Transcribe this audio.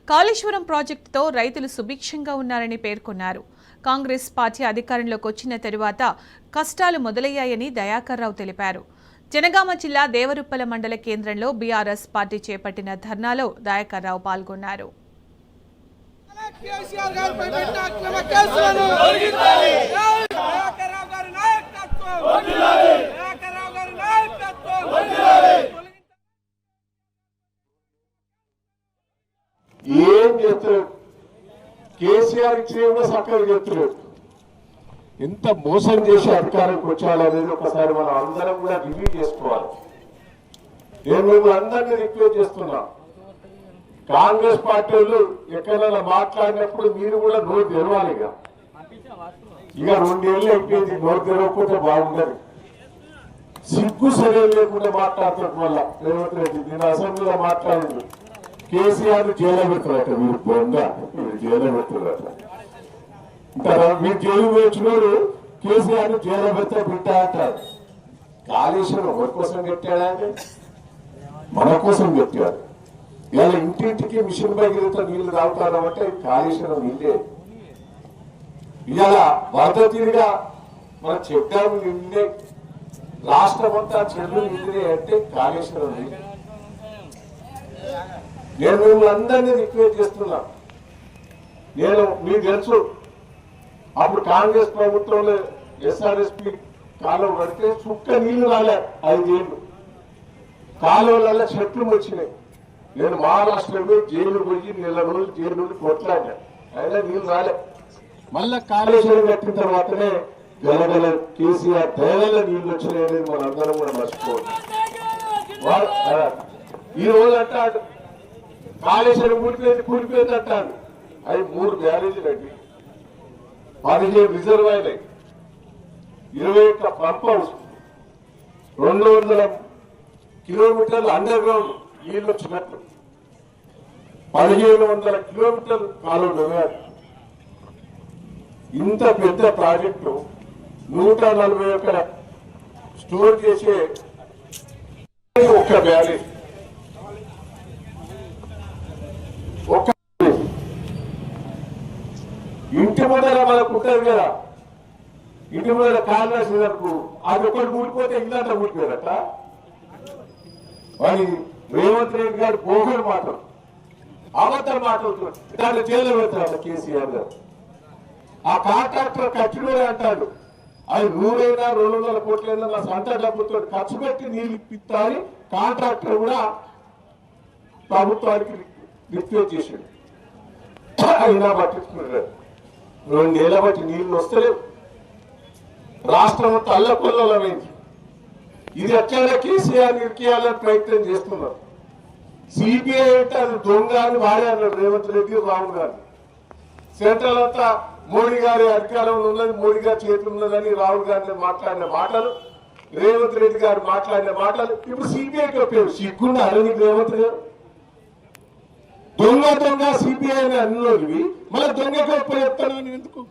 కాళేశ్వరం ప్రాజెక్టుతో రైతులు సుభిక్షంగా ఉన్నారని పేర్కొన్నారు. కాంగ్రెస్ పార్టీ అధికారంలోకి వచ్చిన తరువాత కష్టాలు మొదలయ్యాయని దయాకర్ రావు తెలిపారు. జనగామ జిల్లా దేవరుప్పల మండల కేంద్రంలో బీఆర్ఎస్ పార్టీ చేపట్టిన ధర్నాలో దయాకర్ రావు పాల్గొన్నారు. ఏం చేస్తున్నాడు కేసీఆర్ ఇచ్చిన సక్కగా చెప్తున్నాడు. ఎంత మోసం చేసి అధికారానికి వచ్చాడనేది ఒకసారి మనం అందరం కూడా రివ్యూ చేసుకోవాలి. నేను మిమ్మల్ని అందరినీ రిక్వెస్ట్ చేస్తున్నా, కాంగ్రెస్ పార్టీ వాళ్ళు ఎక్కడైనా మాట్లాడినప్పుడు మీరు కూడా నోరు తెరవాలి. ఇక 2 ఏళ్ళు అయిపోయింది, నోరు తెరవకపోతే బాగుండదు. సిగ్గు సరే లేకుండా మాట్లాడుతున్నట్టు వల్ల రేవంత్ రెడ్డి నేను అసెంబ్లీలో మాట్లాడింది, కేసీఆర్ జైలు పెడుతున్నారట, మీరు బొంగా మీరు జైలు పెడుతున్నారట. మీరు జైలు వచ్చినోడు కేసీఆర్ జైలు పెడితే బిడ్డ అంటారు. కాళేశ్వరం ఎవరి కోసం కట్టాడా? మన కోసం కట్టాడు. ఇలా ఇంటింటికి మిషన్ భగీరథ నీళ్లు తాగుతారంటే కాళేశ్వరం నీళ్ళే. ఇవాళ వరద తీరుగా మన చెక్ డ్యాములు నిండే, రాష్ట్రం అంతా చెరువులు నిండినాయి అంటే కాళేశ్వరం నీళ్ళు. నేను మిమ్మల్ని అందరినీ రిక్వెస్ట్ చేస్తున్నా. మీకు తెలుసు, అప్పుడు కాంగ్రెస్ ప్రభుత్వంలో ఎస్ఆర్ఎస్పీ కాలువ కడితే చుక్క నీళ్లు రాలే. 5 ఏళ్ళు కాలువలలో చెట్లు వచ్చినాయి. నేను మహారాష్ట్రలో జైలు పోయి 1 నెల రోజులు జైలు నుండి కొట్లాడా, అయినా నీళ్లు రాలే. మళ్ళా కాళేశ్వరం కట్టిన తర్వాతనే గలగల కేసీఆర్ దయవల్ల నీళ్లు వచ్చినాయని మనందరం కూడా మర్చిపోవాలి. ఈ రోజు అంటాడు కాళేశ్వరం కూలిపోయింది అంటాడు. అవి 3 బ్యారేజీలు అండి, 15 రిజర్వాయర్లు, 21 పంప్ హౌస్, 200 కిలోమీటర్లు అండర్ గ్రౌండ్ నీళ్ళు వచ్చినట్లు, 1500 కిలోమీటర్లు కాలువలు. ఇంత పెద్ద ప్రాజెక్టు 141 స్టోర్ చేసే ఒక్క బ్యారేజ్, ఒక ఇంటి ముందర మనకు ఉంటుంది కదా, ఇంటి ముందర కారణకు అది ఒకటి ఊడిపోతే ఇల్లంతా ఊడిపోయారట. మరి రేవంత్ రెడ్డి గారు పోగొని మాటలు, అబద్ధాలు మాట్లాడుతున్నాడు. దాన్ని జైలు పెడతాడు కేసీఆర్ గారు. ఆ కాంట్రాక్టర్ కట్టినోడే అంటాడు, అది 100 200 కోట్లైనా నా సొంత డబ్బుతో ఖర్చు పెట్టి నీళ్ళు ఇప్పిస్తా అని కాంట్రాక్టర్ కూడా ప్రభుత్వానికి రిక్వెస్ట్ చేశాడు. అయినా పట్టించుకున్నాడు. 2 ఏళ్ల బట్టి నీళ్లు వస్తలేవు. రాష్ట్రం అంతా అల్లకొల్లమైంది. ఇది ఎట్లా కేసీఆర్ ఇరికేయాలని ప్రయత్నం చేస్తున్నారు. సిబిఐ అంటే అది దొంగ అని వాడే అన్నాడు రేవంత్ రెడ్డి, రాహుల్ గాంధీ. సెంట్రల్ అంతా మోడీ గారి అధికారంలో ఉన్నది, మోడీ గారి చేతులు ఉన్నదని రాహుల్ గాంధీ మాట్లాడిన మాటలు, రేవంత్ రెడ్డి గారు మాట్లాడిన మాటలు ఇప్పుడు సిబిఐకి ఉపయోగం. సిగ్గుండా అరని రేవంత్ గారు దొంగ సిబిఐ అని అన్నోడివి మళ్ళీ దొంగకి ఉపయోగిస్తాను ఎందుకు?